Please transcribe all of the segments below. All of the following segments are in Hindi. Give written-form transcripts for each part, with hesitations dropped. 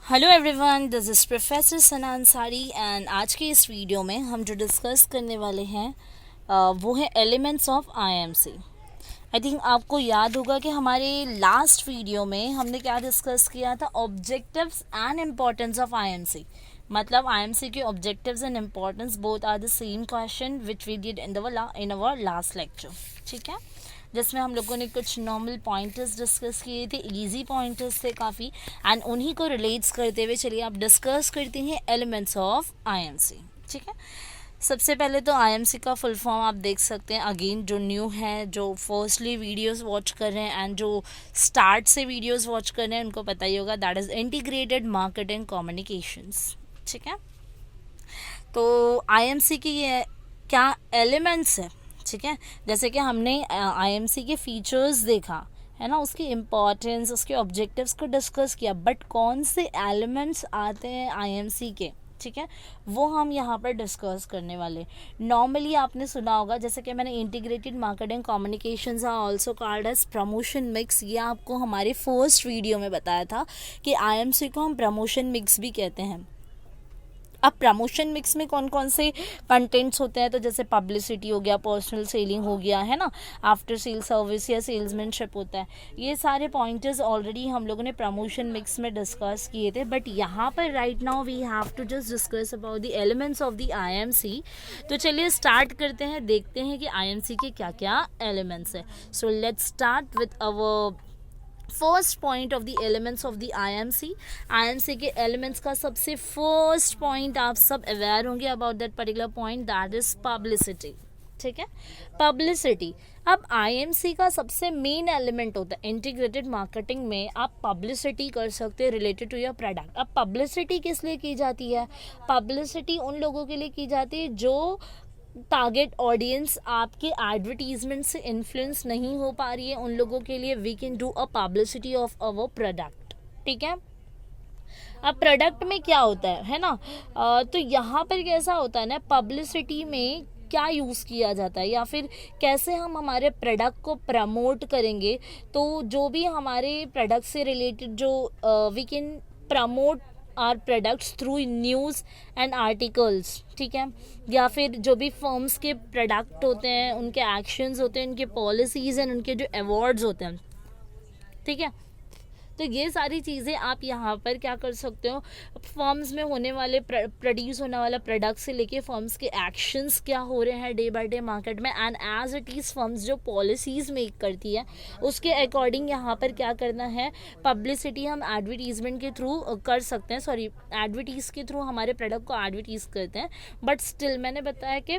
Hello everyone, this is professor Sana Ansari and आज के इस वीडियो में हम जो डिस्कस करने वाले हैं वो है elements of IMC. I think आपको याद होगा कि हमारे लास्ट वीडियो में हमने क्या डिस्कस किया था, objectives and importance of IMC. मतलब आईएमसी के objectives and importance both are the same question which we did in our last lecture. ठीक है, जिसमें हम लोगों ने कुछ नॉर्मल पॉइंटर्स डिस्कस किए थे, इजी पॉइंटर्स थे काफ़ी, एंड उन्हीं को रिलेट्स करते हुए चलिए आप डिस्कस करते हैं एलिमेंट्स ऑफ आईएमसी। ठीक है, सबसे पहले तो आईएमसी का फुल फॉर्म आप देख सकते हैं। अगेन जो न्यू है, जो फर्स्टली वीडियोस वॉच कर रहे हैं एंड जो स्टार्ट से वीडियोस वॉच कर रहे हैं, उनको पता ही होगा, that is integrated marketing communications. ठीक है, तो आईएमसी की ये क्या एलिमेंट्स है। ठीक है, जैसे कि हमने आईएमसी के फीचर्स देखा है ना, उसकी इम्पॉर्टेंस, उसके ऑब्जेक्टिव्स को डिस्कस किया, बट कौन से एलिमेंट्स आते हैं आईएमसी के, ठीक है, वो हम यहाँ पर डिस्कस करने वाले। नॉर्मली आपने सुना होगा, जैसे कि मैंने integrated marketing communications are also called as promotion mix, ये आपको हमारे फर्स्ट वीडियो में बताया था कि आईएमसी को हम प्रमोशन मिक्स भी कहते हैं। अब प्रमोशन मिक्स में कौन कौन से कंटेंट्स होते हैं, तो जैसे पब्लिसिटी हो गया, पर्सनल सेलिंग हो गया, है ना, आफ्टर सेल सर्विस या सेल्समैनशिप होता है, ये सारे पॉइंटर्स ऑलरेडी हम लोगों ने प्रमोशन मिक्स में डिस्कस किए थे। बट यहाँ पर right now we have to just discuss about the elements of the IMC. तो चलिए स्टार्ट करते हैं, देखते हैं कि आईएमसी के क्या क्या एलिमेंट्स है। So let's start with our first point of the elements of the IMC के एलिमेंट्स का सबसे फर्स्ट पॉइंट आप सब अवेयर होंगे about that particular point, that is publicity. ठीक है, पब्लिसिटी। अब आईएमसी का सबसे मेन एलिमेंट होता है, इंटीग्रेटेड मार्केटिंग में आप पब्लिसिटी कर सकते हैं रिलेटेड टू योर प्रोडक्ट। अब पब्लिसिटी किस लिए की जाती है? पब्लिसिटी उन लोगों के लिए की जाती है जो टारगेट ऑडियंस आपके एडवर्टीजमेंट से इन्फ्लुएंस नहीं हो पा रही है, उन लोगों के लिए we can do a publicity of our product. ठीक है, अब प्रोडक्ट में क्या होता है ना, तो यहाँ पर कैसा होता है ना, पब्लिसिटी में क्या यूज़ किया जाता है या फिर कैसे हम हमारे प्रोडक्ट को प्रमोट करेंगे। तो जो भी हमारे प्रोडक्ट से रिलेटेड जो we can promote our products through news and articles. ठीक है, या फिर जो भी फर्म्स के प्रोडक्ट होते हैं, उनके एक्शंस होते हैं, उनके पॉलिसीज़ एंड उनके जो अवार्ड्स होते हैं। ठीक है, तो ये सारी चीज़ें आप यहाँ पर क्या कर सकते हो, फर्म्स में होने वाले प्रोड्यूस होने वाला प्रोडक्ट से लेके फर्म्स के एक्शंस क्या हो रहे हैं डे बाय डे मार्केट में, and as it is firms जो पॉलिसीज़ मेक करती है उसके अकॉर्डिंग यहाँ पर क्या करना है, पब्लिसिटी हम एडवर्टीजमेंट के थ्रू कर सकते हैं, सॉरी एडवर्टीज़ के थ्रू हमारे प्रोडक्ट को एडवर्टीज़ करते हैं। बट स्टिल मैंने बताया कि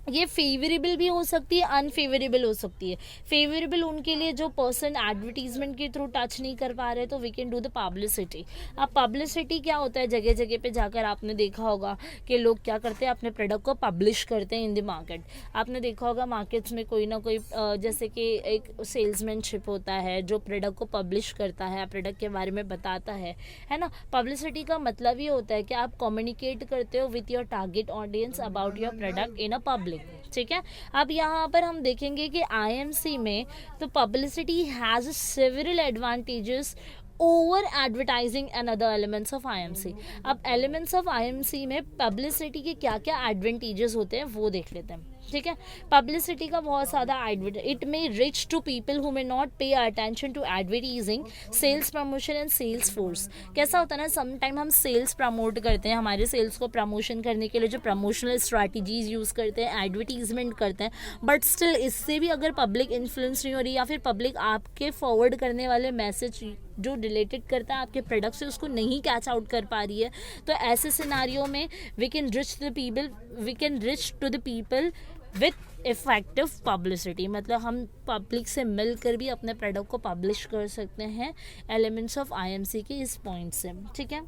ये फेवरेबल भी हो सकती है, अनफेवरेबल हो सकती है। फेवरेबल उनके लिए जो पर्सन एडवर्टीजमेंट के थ्रू टच नहीं कर पा रहे, तो we can do the publicity. अब पब्लिसिटी क्या होता है, जगह जगह पे जाकर आपने देखा होगा कि लोग क्या करते हैं, अपने प्रोडक्ट को पब्लिश करते हैं इन द मार्केट। आपने देखा होगा मार्केट्स में कोई ना कोई जैसे कि एक सेल्समैनशिप होता है जो प्रोडक्ट को पब्लिश करता है, प्रोडक्ट के बारे में बताता है ना। पब्लिसिटी का मतलब ये होता है कि आप कम्युनिकेट करते हो with your target audience about your product in a public. ठीक है, अब यहाँ पर हम देखेंगे कि आईएमसी में तो publicity has several advantages over advertising and other elements of IMC. अब एलिमेंट्स ऑफ आईएमसी में पब्लिसिटी के क्या क्या एडवांटेजेस होते हैं वो देख लेते हैं। ठीक है, पब्लिसिटी का बहुत ज़्यादा it may reach to people who may not pay attention to advertising, sales promotion and sales force. कैसा होता है ना, समटाइम हम सेल्स प्रमोट करते हैं, हमारे सेल्स को प्रमोशन करने के लिए जो प्रमोशनल स्ट्रैटेजीज यूज़ करते हैं, एडवर्टीजमेंट करते हैं, बट स्टिल इससे भी अगर पब्लिक इन्फ्लुएंस नहीं हो रही या फिर पब्लिक आपके फॉरवर्ड करने वाले मैसेज जो रिलेटेड करता है आपके प्रोडक्ट से उसको नहीं कैच आउट कर पा रही है, तो ऐसे सिनारियो में we can reach to the people with effective publicity. मतलब हम पब्लिक से मिलकर भी अपने प्रोडक्ट को पब्लिश कर सकते हैं एलिमेंट्स ऑफ आईएमसी के इस पॉइंट से। ठीक है,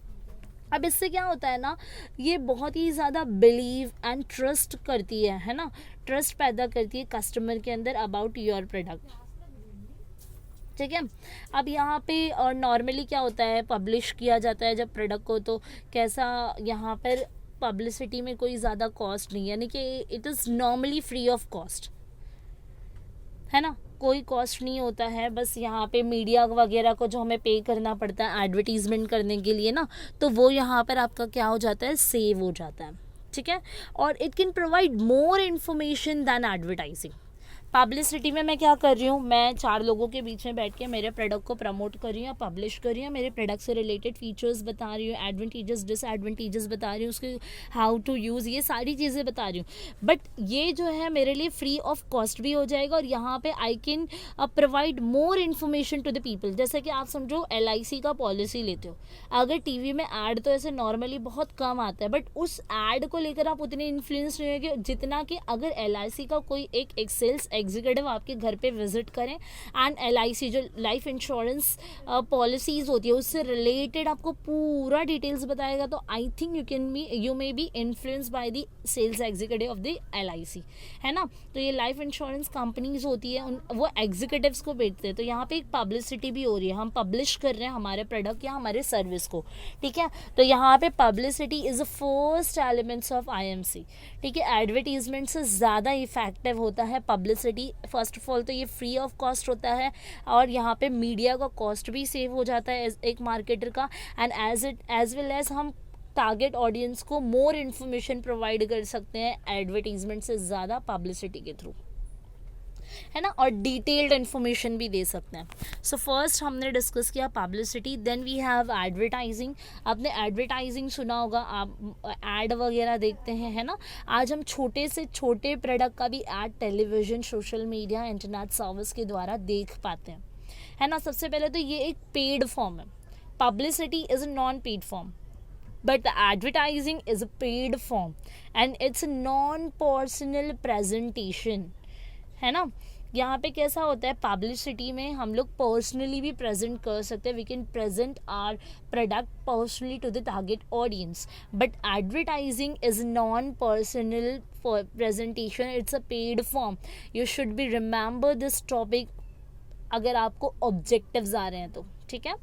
अब इससे क्या होता है ना, ये बहुत ही ज़्यादा बिलीव एंड ट्रस्ट करती है ना, ट्रस्ट पैदा करती है कस्टमर के अंदर अबाउट योर प्रोडक्ट। ठीक है, अब यहाँ पे और नॉर्मली क्या होता है, पब्लिश किया जाता है जब प्रोडक्ट को, तो कैसा यहाँ पर पब्लिसिटी में कोई ज़्यादा कॉस्ट नहीं है, यानी कि it is normally free of cost, है ना। कोई कॉस्ट नहीं होता है, बस यहाँ पे मीडिया वगैरह को जो हमें पे करना पड़ता है एडवर्टीजमेंट करने के लिए ना, तो वो यहाँ पर आपका क्या हो जाता है, सेव हो जाता है, ठीक है। और it can provide more information than advertising. Publicity में मैं क्या कर रही हूँ, मैं 4 लोगों के बीच में बैठ के मेरे प्रोडक्ट को प्रमोट कर रही हूँ, पब्लिश कर रही हूँ, मेरे प्रोडक्ट से रिलेटेड फीचर्स बता रही हूँ, एडवांटेजेस डिसएडवांटेजेस बता रही हूँ, उसके हाउ टू यूज़, ये सारी चीज़ें बता रही हूँ। बट ये जो है मेरे लिए फ्री ऑफ कॉस्ट भी हो जाएगा, और यहाँ पे I can provide more information to the people. जैसे कि आप समझो LIC का पॉलिसी लेते हो, अगर टीवी में ऐड तो ऐसे नॉर्मली बहुत कम आता है, बट उस ऐड को लेकर आप उतने इन्फ्लुएंस नहीं होंगे जितना कि अगर LIC का कोई एक सेल्स एग्जीक्यूटिव आपके घर पे विजिट करें एंड LIC जो लाइफ इंश्योरेंस पॉलिसीज होती है उससे रिलेटेड आपको पूरा डिटेल्स बताएगा, तो I think you may be influence by the sales executive of the LIC, है ना। तो ये लाइफ इंश्योरेंस कंपनीज होती है, वो एग्जीक्यूटिव्स को बेचते हैं, तो यहाँ पे एक पब्लिसिटी भी हो रही है, हम पब्लिश कर रहे हैं हमारे प्रोडक्ट या हमारे सर्विस को, ठीक है। तो यहाँ पे publicity is the first elements of IMC, ठीक है। एडवर्टीजमेंट से ज़्यादा इफेक्टिव होता है पब्लिसिटी। फर्स्ट ऑफ ऑल तो ये फ्री ऑफ कॉस्ट होता है, और यहाँ पे मीडिया का कॉस्ट भी सेव हो जाता है एक मार्केटर का, एंड एज वेल एज हम टारगेट ऑडियंस को मोर इन्फॉर्मेशन प्रोवाइड कर सकते हैं एडवर्टीजमेंट से ज़्यादा पब्लिसिटी के थ्रू, है ना, और डिटेल्ड इन्फॉर्मेशन भी दे सकते हैं। सो फर्स्ट हमने डिस्कस किया publicity, then we have advertising. आपने एडवर्टाइजिंग सुना होगा, आप ऐड वगैरह देखते हैं, है ना। आज हम छोटे से छोटे प्रोडक्ट का भी add television, social media, internet service के द्वारा देख पाते हैं, है ना। सबसे पहले तो ये एक पेड फॉर्म है, publicity is a non paid form, but the advertising is a paid form and it's a non-personal presentation, है ना। यहाँ पे कैसा होता है, पब्लिसिटी में हम लोग पर्सनली भी प्रेजेंट कर सकते हैं, we can present our product personally to the target audience, but advertising is non personal presentation, it's a paid form. You should be remember this topic अगर आपको ऑब्जेक्टिव्स आ रहे हैं तो, ठीक है।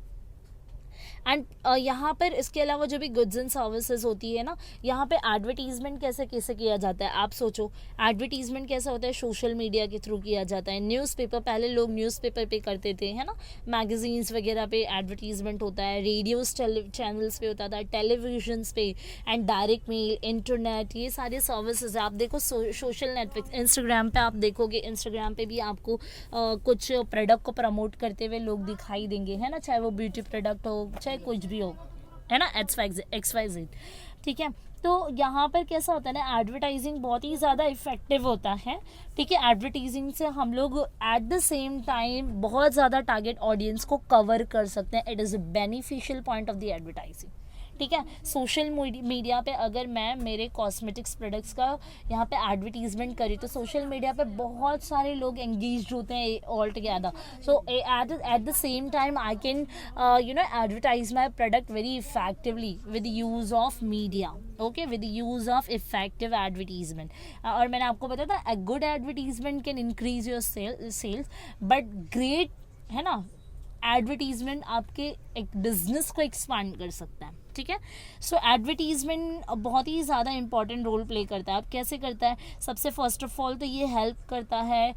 एंड यहाँ पर इसके अलावा जो भी गुड्स एंड सर्विसेज होती है ना, यहाँ पे एडवर्टीजमेंट कैसे कैसे किया जाता है, आप सोचो एडवर्टीजमेंट कैसा होता है, सोशल मीडिया के थ्रू किया जाता है, न्यूज़पेपर, पहले लोग न्यूज़पेपर पे करते थे, है ना, मैगजीन्स वगैरह पे एडवर्टीजमेंट होता है, रेडियोज चैनल्स पे होता था, टेलीविजन्स पे, एंड डायरेक्ट मेल, इंटरनेट, ये सारे सर्विसेज आप देखो, सोशल नेटवर्क, इंस्टाग्राम पे आप देखोगे, इंस्टाग्राम पे भी आपको कुछ प्रोडक्ट को प्रमोट करते हुए लोग दिखाई देंगे, है ना, चाहे वो ब्यूटी प्रोडक्ट हो, चाहे कुछ भी हो, है ना, XYZ, ठीक है। तो यहाँ पर कैसा होता है ना, एडवर्टाइजिंग बहुत ही ज़्यादा इफेक्टिव होता है, ठीक है। एडवर्टाइजिंग से हम लोग एट द सेम टाइम बहुत ज़्यादा टारगेट ऑडियंस को कवर कर सकते हैं, it is a beneficial point of the advertising, ठीक है। सोशल मीडिया पे अगर मैं मेरे कॉस्मेटिक्स प्रोडक्ट्स का यहाँ पे एडवर्टीजमेंट करी, तो सोशल मीडिया पे बहुत सारे लोग एंगेज होते हैं all together, so at the same time I can advertise my product very effectively with use of media, okay, with use of effective advertisement. और मैंने आपको बताया था, a good advertisement can increase your sales, but great, है ना, एडवर्टीजमेंट आपके एक बिजनेस को एक्सपांड कर सकता है, ठीक है। सो एडवर्टीजमेंट बहुत ही ज़्यादा इंपॉर्टेंट रोल प्ले करता है। अब कैसे करता है, सबसे फर्स्ट ऑफ ऑल तो ये हेल्प करता है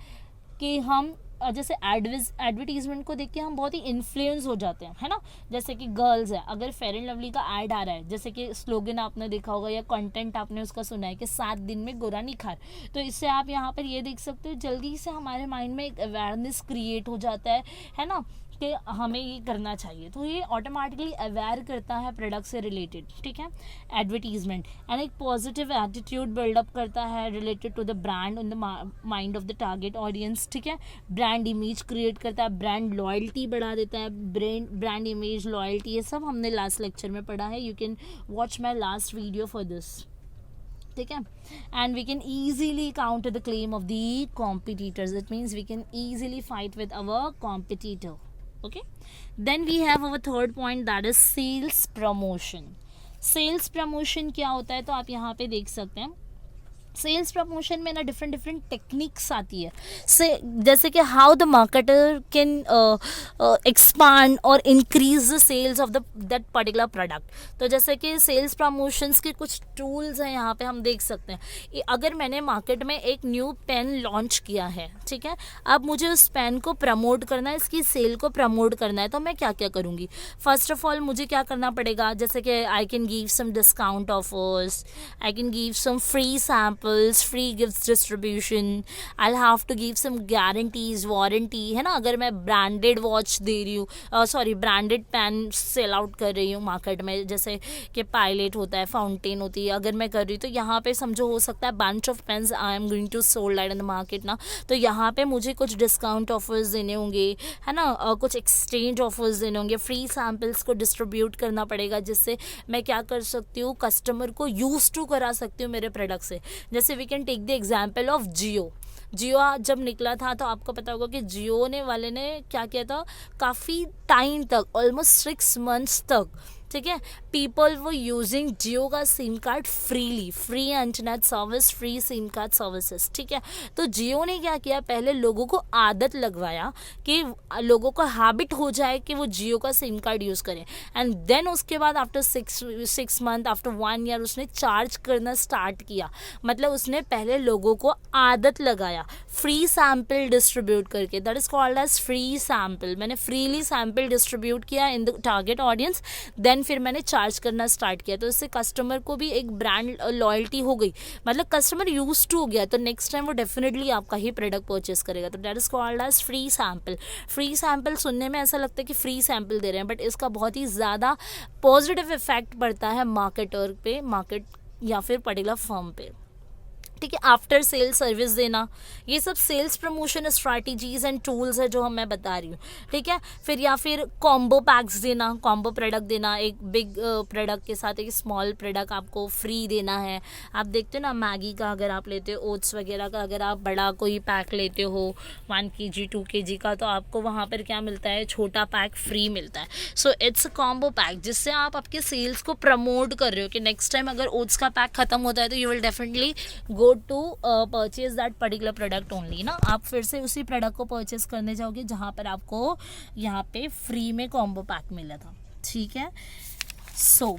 कि हम जैसे एडवर्टीजमेंट को देख के हम बहुत ही इन्फ्लुएंस हो जाते हैं, है ना। जैसे कि गर्ल्स है, अगर फेयर एंड लवली का ऐड आ रहा है, जैसे कि स्लोगन आपने देखा होगा या कंटेंट आपने उसका सुना है कि 7 दिन में गोरा निखार, तो इससे आप यहाँ पर ये देख सकते हो, जल्दी से हमारे माइंड में एक अवेयरनेस क्रिएट हो जाता है ना, कि हमें ये करना चाहिए, तो ये ऑटोमेटिकली अवेयर करता है प्रोडक्ट से रिलेटेड, ठीक है, एडवर्टीजमेंट। एंड एक पॉजिटिव एटीट्यूड बिल्डअप करता है related to the brand in the mind of the target audience, ठीक है। ब्रांड इमेज क्रिएट करता है, ब्रांड लॉयल्टी बढ़ा देता है, ब्रांड इमेज, लॉयल्टी, ये सब हमने लास्ट लेक्चर में पढ़ा है, you can watch my last video for this, ठीक है। And we can easily counter the claim of the competitors, it means we can easily fight with our competitor, okay. Then we have our third point, that is sales promotion. Sales promotion क्या होता है, तो आप यहाँ पे देख सकते हैं, सेल्स प्रमोशन में ना डिफरेंट डिफरेंट टेक्निक्स आती है से, जैसे कि how the marketer can expand और increase the sales of the that particular product. तो जैसे कि सेल्स प्रमोशंस के कुछ टूल्स हैं, यहाँ पे हम देख सकते हैं। अगर मैंने मार्केट में एक न्यू पेन लॉन्च किया है, ठीक है, अब मुझे उस पेन को प्रमोट करना है, इसकी सेल को प्रमोट करना है, तो मैं क्या क्या करूँगी। फर्स्ट ऑफ ऑल मुझे क्या करना पड़ेगा, जैसे कि I can give some discount offers, I can give some free samples, free gift distribution, I have to give some guarantees, warranty, है ना। अगर मैं ब्रांडेड वॉच दे रही हूँ, sorry branded pen sale out कर रही हूँ मार्केट में, जैसे कि पायलट होता है, फाउंटेन होती है, अगर मैं कर रही हूँ, तो यहाँ पे समझो हो सकता है bunch of pens I am going to sold out in the market ना, तो यहाँ पे मुझे कुछ डिस्काउंट ऑफर्स देने होंगे, है ना, कुछ एक्सचेंज ऑफर्स देने होंगे, फ्री सैम्पल्स को डिस्ट्रीब्यूट करना पड़ेगा, जिससे मैं क्या कर सकती हूँ, कस्टमर को यूज टू करा सकती हूँ मेरे प्रोडक्ट से। जैसे we can take the example of Jio. Jio जब निकला था तो आपको पता होगा कि जियो ने वाले ने क्या किया था, काफ़ी टाइम तक, ऑलमोस्ट 6 months तक, ठीक है, पीपल वो यूजिंग जियो का SIM card freely, free internet service, free SIM card services, ठीक है। तो जियो ने क्या किया, पहले लोगों को आदत लगवाया कि लोगों को हैबिट हो जाए कि वो जियो का सिम कार्ड यूज़ करें, एंड देन उसके बाद आफ्टर 6 months, आफ्टर 1 year उसने चार्ज करना स्टार्ट किया। मतलब उसने पहले लोगों को आदत लगाया फ्री सैम्पल डिस्ट्रीब्यूट करके, that is called as free sample. मैंने फ्रीली सैम्पल डिस्ट्रीब्यूट किया in the target audience, then फिर मैंने चार्ज करना स्टार्ट किया, तो इससे कस्टमर को भी एक ब्रांड लॉयल्टी हो गई, मतलब कस्टमर यूज टू हो गया, तो नेक्स्ट टाइम वो डेफिनेटली आपका ही प्रोडक्ट परचेस करेगा। तो that is called as free sample. Free sample सुनने में ऐसा लगता है कि फ्री सैम्पल दे रहे हैं, बट इसका बहुत ही ज़्यादा पॉजिटिव इफेक्ट पड़ता है मार्केटर पे, मार्केट या फिर पर्टिकुलर फर्म पे, ठीक है। आफ्टर सेल सर्विस देना, ये सब sales promotion strategies and tools है जो मैं बता रही हूँ, ठीक है। फिर या फिर कॉम्बो पैक्स देना, कॉम्बो प्रोडक्ट देना, एक बिग प्रोडक्ट के साथ एक स्मॉल प्रोडक्ट आपको फ्री देना है। आप देखते हो ना, मैगी का अगर आप लेते हो, ओट्स वगैरह का अगर आप बड़ा कोई पैक लेते हो 1 kg 2 kg का, तो आपको वहाँ पर क्या मिलता है, छोटा पैक फ्री मिलता है। So it's a combo pack, जिससे आप आपके सेल्स को प्रमोट कर रहे हो कि नेक्स्ट टाइम अगर ओट्स का पैक खत्म होता है तो you will definitely go to purchase that particular product only ना। आप फिर से उसी प्रोडक्ट को परचेज करने जाओगे जहाँ पर आपको यहाँ पे फ्री में कॉम्बो पैक मिला था, ठीक है। सो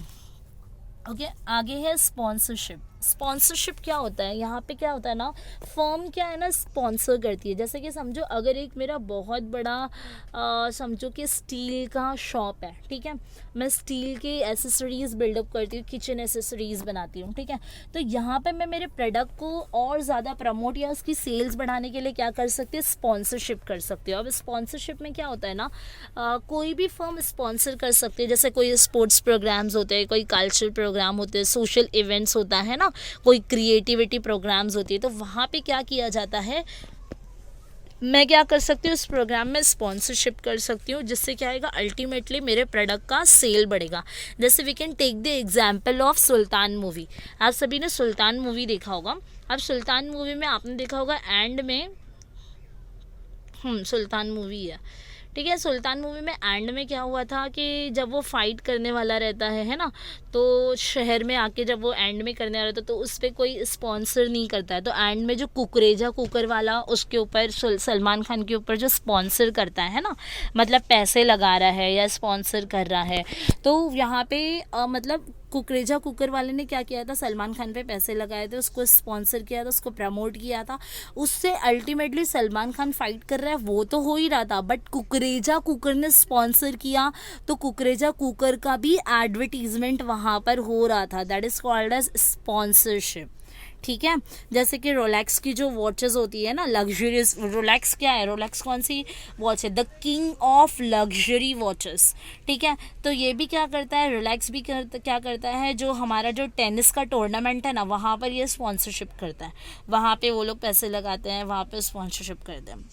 ओके, आगे है स्पॉन्सरशिप। स्पॉन्सरशिप क्या होता है, यहाँ पे क्या होता है ना, फर्म क्या है ना, स्पॉन्सर करती है। जैसे कि समझो अगर एक मेरा बहुत बड़ा समझो कि स्टील का शॉप है, ठीक है, मैं स्टील के एसेसरीज़ बिल्डअप करती हूँ, किचन एसेसरीज़ बनाती हूँ, ठीक है। तो यहाँ पे मैं मेरे प्रोडक्ट को और ज़्यादा प्रमोट या उसकी सेल्स बढ़ाने के लिए क्या कर सकती है, स्पॉन्सरशिप कर सकती हो। अब स्पॉन्सरशिप में क्या होता है ना, कोई भी फर्म स्पॉन्सर कर सकती है, जैसे कोई स्पोर्ट्स प्रोग्राम्स होते हैं, कोई कल्चरल प्रोग्राम होते हैं, सोशल इवेंट्स होता है ना, कोई क्रिएटिविटी प्रोग्राम्स होती है, तो वहाँ पे क्या किया जाता है, मैं क्या कर सकती हूँ, उस प्रोग्राम में स्पॉन्सरशिप कर सकती हूँ, जिससे क्या आएगा, अल्टीमेटली मेरे प्रोडक्ट का सेल बढ़ेगा। जैसे we can take the example of Sultan movie. आप सभी ने सुल्तान मूवी देखा होगा। अब सुल्तान मूवी में आपने देखा होगा एंड में, सुल्तान मूवी है, ठीक है। सुल्तान मूवी में एंड में क्या हुआ था कि जब वो फाइट करने वाला रहता है ना, तो शहर में आके जब वो एंड में करने वाला रहता है तो उस पर कोई स्पॉन्सर नहीं करता है, तो एंड में जो कुकरेजा कुकर वाला उसके ऊपर सलमान खान के ऊपर जो स्पॉन्सर करता है ना, मतलब पैसे लगा रहा है या स्पॉन्सर कर रहा है, तो यहाँ पे मतलब कुकरेजा कुकर वाले ने क्या किया था, सलमान खान पे पैसे लगाए थे, उसको स्पॉन्सर किया था, उसको प्रमोट किया था, उससे अल्टीमेटली सलमान खान फाइट कर रहा है वो तो हो ही रहा था, बट कुकरेजा कुकर ने स्पॉन्सर किया तो कुकरेजा कुकर का भी एडवर्टीजमेंट वहाँ पर हो रहा था। That is called as sponsorship, ठीक है। जैसे कि रोलेक्स की जो वॉचेस होती है ना, लग्जरियस, रोलेक्स क्या है, रोलेक्स कौन सी वॉच है, the king of luxury watches, ठीक है। तो ये भी क्या करता है, रोलेक्स भी क्या करता है, जो हमारा जो टेनिस का टूर्नामेंट है ना, वहाँ पर ये स्पॉन्सरशिप करता है, वहाँ पे वो लोग पैसे लगाते हैं, वहाँ पे स्पॉन्सरशिप करते हैं,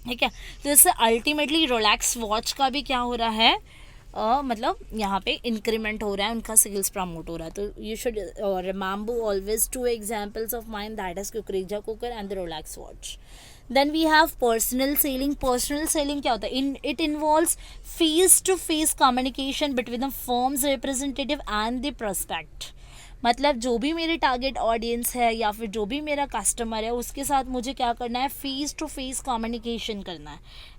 ठीक है। तो इससे अल्टीमेटली रोलेक्स वॉच का भी क्या हो रहा है, मतलब यहाँ पे इंक्रीमेंट हो रहा है, उनका सेल्स प्रमोट हो रहा है। तो you should remember always 2 examples of mine, that is Kukreja cooker and the Rolex watch. Then we have personal selling. Personal selling क्या होता है, it involves face to face communication between the firms representative and the prospect. मतलब जो भी मेरी टारगेट ऑडियंस है या फिर जो भी मेरा कस्टमर है उसके साथ मुझे क्या करना है, फेस टू फेस कम्युनिकेशन करना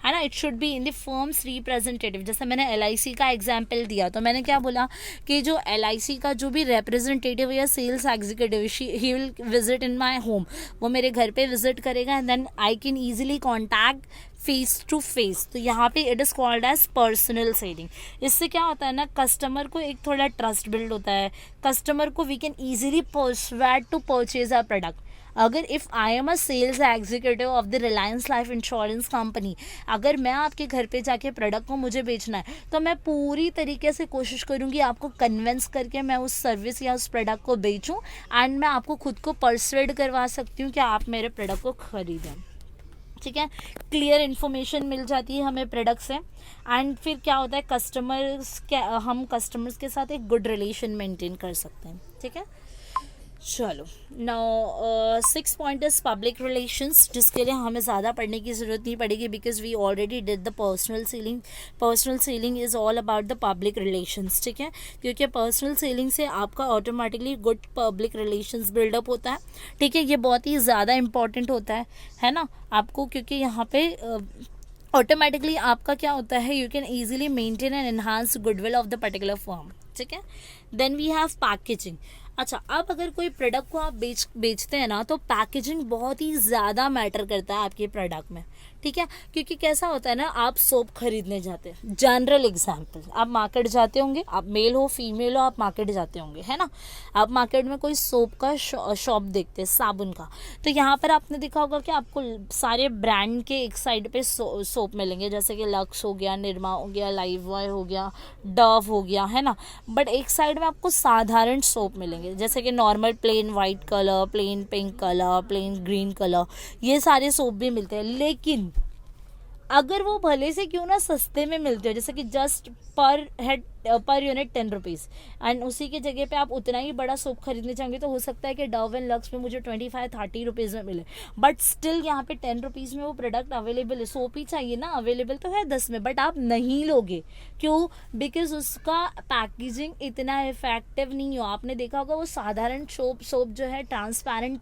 है ना. It should be in the firms representative. जैसे मैंने LIC का एग्जाम्पल दिया तो मैंने क्या बोला कि जो LIC का जो भी रिप्रेजेंटेटिव या sales executive, he will visit in my home. वो मेरे घर पे विजिट करेगा and then I can easily contact face to face. तो यहाँ पे it is called as personal selling. इससे क्या होता है ना, कस्टमर को एक थोड़ा ट्रस्ट बिल्ड होता है. कस्टमर को we can easily persuade to purchase our product. अगर if I am a sales executive of the Reliance life insurance company, अगर मैं आपके घर पे जाके प्रोडक्ट को मुझे बेचना है तो मैं पूरी तरीके से कोशिश करूँगी आपको कन्विंस करके मैं उस सर्विस या उस प्रोडक्ट को बेचूँ एंड मैं आपको खुद को परसुएड करवा सकती हूँ कि आप मेरे प्रोडक्ट को ख़रीदें. ठीक है, क्लियर इन्फॉर्मेशन मिल जाती है हमें प्रोडक्ट से. एंड फिर क्या होता है, हम कस्टमर्स के साथ एक गुड रिलेशन मेंटेन कर सकते हैं. ठीक है, चलो now 6 point is public relations, जिसके लिए हमें ज़्यादा पढ़ने की ज़रूरत नहीं पड़ेगी because we already did the personal selling. Personal selling is all about the public relations. ठीक है, क्योंकि पर्सनल सेलिंग से आपका automatically good public relations buildup होता है. ठीक है, ये बहुत ही ज़्यादा इंपॉर्टेंट होता है ना आपको, क्योंकि यहाँ पे ऑटोमेटिकली आपका क्या होता है, you can easily maintain and enhance goodwill of the particular firm. ठीक है, देन वी हैव पैकेजिंग. अच्छा, अब अगर कोई प्रोडक्ट को आप बेचते हैं ना तो पैकेजिंग बहुत ही ज़्यादा मैटर करता है आपके प्रोडक्ट में. ठीक है, क्योंकि कैसा होता है ना, आप सोप खरीदने जाते हैं, जनरल एग्जांपल, आप मार्केट जाते होंगे, आप मेल हो फीमेल हो, आप मार्केट जाते होंगे, है ना. आप मार्केट में कोई सोप का शॉप देखते हैं, साबुन का, तो यहाँ पर आपने देखा होगा कि आपको सारे ब्रांड के एक साइड पे सोप मिलेंगे, जैसे कि लक्स हो गया, निरमा हो गया, लाइफबॉय हो गया, डव हो गया, है ना. बट एक साइड में आपको साधारण सोप मिलेंगे, जैसे कि normal plain white colour, plain pink colour, plain green colour, ये सारे सोप भी मिलते हैं. लेकिन अगर वो भले से क्यों ना सस्ते में मिलते हो, जैसे कि just per unit 10 rupees, and उसी की जगह पे आप उतना ही बड़ा सोप खरीदने चाहेंगे तो हो सकता है कि डव एंड लक्स में मुझे 25-30 रुपीज़ में मिले, बट स्टिल यहाँ पे 10 रुपीज़ में वो प्रोडक्ट अवेलेबल है. सोप ही चाहिए ना, अवेलेबल तो है 10 में, बट आप नहीं लोगे. क्यों? बिकॉज उसका पैकेजिंग इतना इफेक्टिव नहीं हो. आपने देखा होगा वो साधारण सोप जो है ट्रांसपेरेंट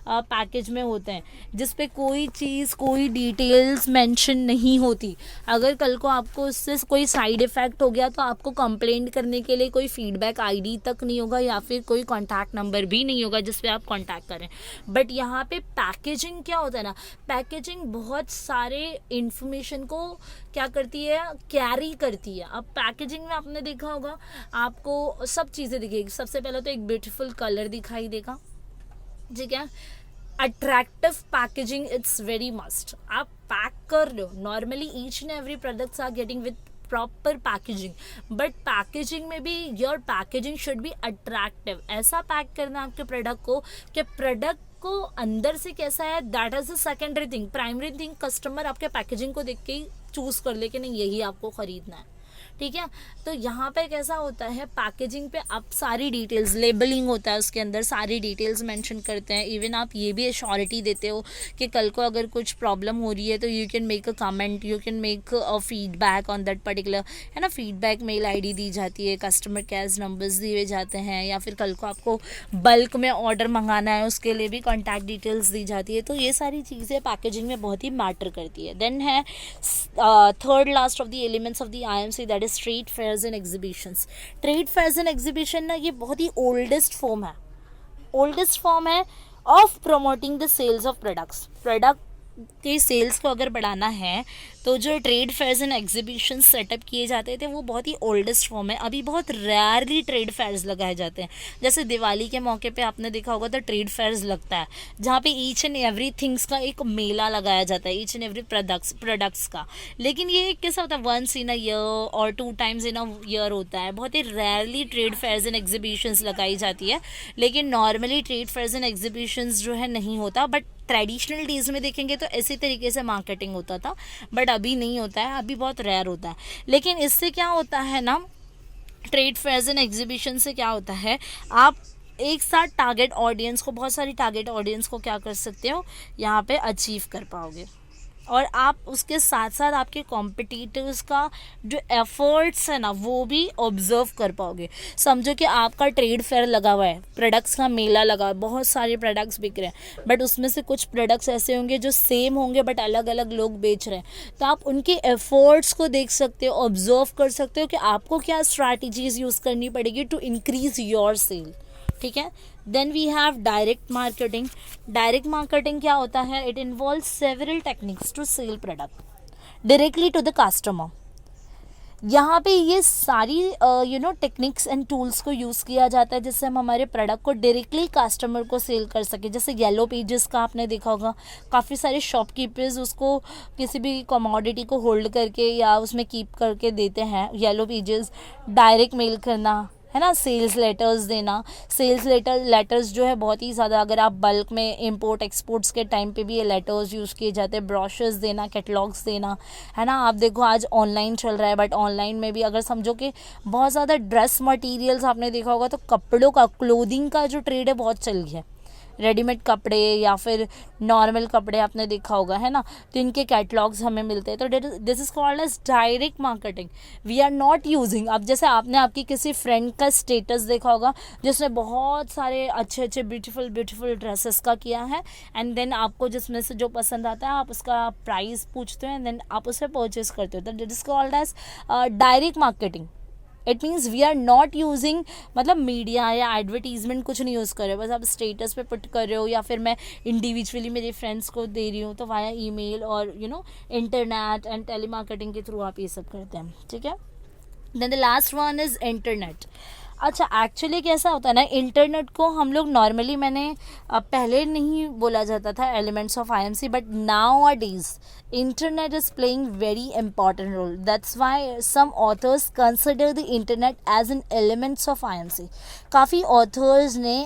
पैकेज में होते हैं, जिसपे कोई चीज़, कोई डिटेल्स मेंशन नहीं होती. अगर कल को आपको उससे कोई साइड इफेक्ट हो गया तो आपको कंप्लेंट करने के लिए कोई फीडबैक ID तक नहीं होगा या फिर कोई कांटेक्ट नंबर भी नहीं होगा जिस पे आप कांटेक्ट करें. बट यहाँ पे पैकेजिंग क्या होता है ना, पैकेजिंग बहुत सारे इंफॉर्मेशन को क्या करती है, कैरी करती है. अब पैकेजिंग में आपने देखा होगा आपको सब चीज़ें दिखेगी. सबसे पहले तो एक ब्यूटीफुल कलर दिखाई देगा. ठीक है, attractive packaging it's very must. आप पैक कर लो, normally each and every products are getting with proper packaging, but packaging में भी your packaging should be attractive. ऐसा पैक करना आपके प्रोडक्ट को कि प्रोडक्ट को अंदर से कैसा है, that is the secondary thing. Primary thing customer आपके पैकेजिंग को देख के ही चूज कर ले कि नहीं यही आपको खरीदना है. ठीक है, तो यहाँ पे कैसा होता है, पैकेजिंग पे आप सारी डिटेल्स, लेबलिंग होता है उसके अंदर, सारी डिटेल्स मेंशन करते हैं. इवन आप ये भी एश्योरिटी देते हो कि कल को अगर कुछ प्रॉब्लम हो रही है तो you can make a comment, you can make a feedback on that particular, है ना. फीडबैक मेल ID दी जाती है, कस्टमर केयर नंबर्स दिए जाते हैं, या फिर कल को आपको बल्क में ऑर्डर मंगाना है उसके लिए भी कॉन्टैक्ट डिटेल्स दी जाती है. तो ये सारी चीज़ें पैकेजिंग में बहुत ही मैटर करती है. देन है third last of the elements of the IMC, that is trade fairs and exhibitions. Trade fairs and exhibition ना ये बहुत ही ओल्डेस्ट फॉर्म है of promoting the sales of product के सेल्स को अगर बढ़ाना है तो जो trade fairs and exhibition setup किए जाते थे वो बहुत ही ओल्डेस्ट फॉर्म है. अभी बहुत रेयरली ट्रेड फेयर्स लगाए जाते हैं. जैसे दिवाली के मौके पे आपने देखा होगा तो ट्रेड फेयर्स लगता है जहाँ पे ईच एंड एवरी थिंग्स का एक मेला लगाया जाता है, ईच एंड एवरी प्रोडक्ट्स का. लेकिन ये कैसा होता है, वंस इन अ ईयर और 2 times इन अ ईयर होता है. बहुत ही rarely trade fairs and exhibitions लगाई जाती है. लेकिन normally trade fairs and exhibitions जो है नहीं होता. बट ट्रेडिशनल डेज में देखेंगे तो इसी तरीके से मार्केटिंग होता था, बट अभी नहीं होता है, अभी बहुत रेयर होता है. लेकिन इससे क्या होता है ना, ट्रेड फेयर्स एंड एग्जीबिशन से क्या होता है, आप एक साथ बहुत सारी टारगेट ऑडियंस को क्या कर सकते हो, यहाँ पे अचीव कर पाओगे. और आप उसके साथ साथ आपके कॉम्पिटिटर्स का जो एफर्ट्स है ना वो भी ऑब्जर्व कर पाओगे। समझो कि आपका ट्रेड फेयर लगा हुआ है, प्रोडक्ट्स का मेला लगा हुआ है, बहुत सारे प्रोडक्ट्स बिक रहे हैं, बट उसमें से कुछ प्रोडक्ट्स ऐसे होंगे जो सेम होंगे बट अलग अलग लोग बेच रहे हैं। तो आप उनके एफर्ट्स को देख सकते हो, ऑब्जर्व कर सकते हो कि आपको क्या स्ट्रैटेजीज यूज़ करनी पड़ेगी टू इंक्रीज योर सेल। ठीक है। Then we have direct marketing. Direct marketing क्या होता है? It involve several techniques to sell product directly to the customer. यहाँ पे ये सारी टेक्निक्स एंड टूल्स को यूज़ किया जाता है जिससे हम हमारे प्रोडक्ट को डायरेक्टली कस्टमर को सेल कर सके। जैसे येलो पेजेस का आपने देखा होगा, काफ़ी सारे शॉपकीपर्स उसको किसी भी कमोडिटी को होल्ड करके या उसमें कीप करके देते हैं। येलो पेजेस, डायरेक्ट मेल करना है ना, सेल्स लेटर्स देना। सेल्स लेटर्स जो है बहुत ही ज़्यादा, अगर आप बल्क में इंपोर्ट एक्सपोर्ट्स के टाइम पे भी ये लेटर्स यूज़ किए जाते हैं। ब्रोशर्स देना, कैटलॉग्स देना, है ना। आप देखो आज ऑनलाइन चल रहा है, बट ऑनलाइन में भी अगर समझो कि बहुत ज़्यादा ड्रेस मटेरियल्स आपने देखा होगा तो कपड़ों का, क्लोथिंग का जो ट्रेड है बहुत चल गया है। रेडीमेड कपड़े या फिर नॉर्मल कपड़े आपने देखा होगा, है ना, तो इनके कैटलॉग्स हमें मिलते हैं। तो this is called as direct marketing. We are not using, अब जैसे आपने आपकी किसी फ्रेंड का स्टेटस देखा होगा जिसने बहुत सारे अच्छे अच्छे ब्यूटीफुल ड्रेसेस का किया है, एंड देन आपको जिसमें से जो पसंद आता है आप उसका प्राइस पूछते हो एंड देन आप उसे परचेज करते हो। तो this is called as direct marketing. It means we are not using, मतलब मीडिया या एडवर्टीजमेंट कुछ नहीं यूज़ कर रहे हो, बस आप स्टेटस पे पुट कर रहे हो या फिर मैं इंडिविजुअली मेरे फ्रेंड्स को दे रही हूँ, तो वाया ईमेल और इंटरनेट एंड टेलीमार्केटिंग के थ्रू आप ये सब करते हैं। ठीक है। Then the last one is internet. अच्छा, एक्चुअली कैसा होता है ना, इंटरनेट को हम लोग नॉर्मली, मैंने पहले नहीं बोला जाता था elements of IMC, but nowadays internet is playing very important role. That's why some authors consider the internet as an elements of IMC. काफ़ी ऑथर्स ने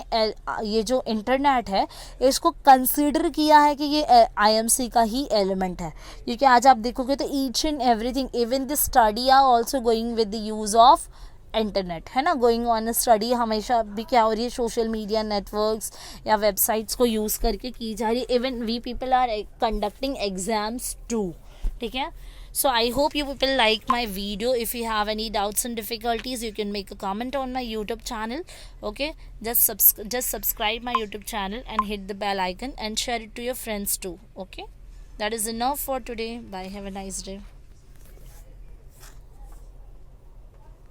ये जो इंटरनेट है इसको कंसिडर किया है कि ये आईएमसी का ही एलिमेंट है, क्योंकि आज आप देखोगे तो each and everything, even the study are also going with the use of internet, है ना। गोइंग ऑन स्टडी हमेशा भी क्या हो रही है, सोशल मीडिया नेटवर्क्स या वेबसाइट्स को यूज़ करके की जा रही है। Even we people are conducting exams too. ठीक है। So I hope you people like my video. If you have any doubts and difficulties, you can make a comment on my YouTube channel. Okay, just subscribe my YouTube channel and hit the bell icon and share it to your friends too. Okay, that is enough for today. Bye, have a nice day.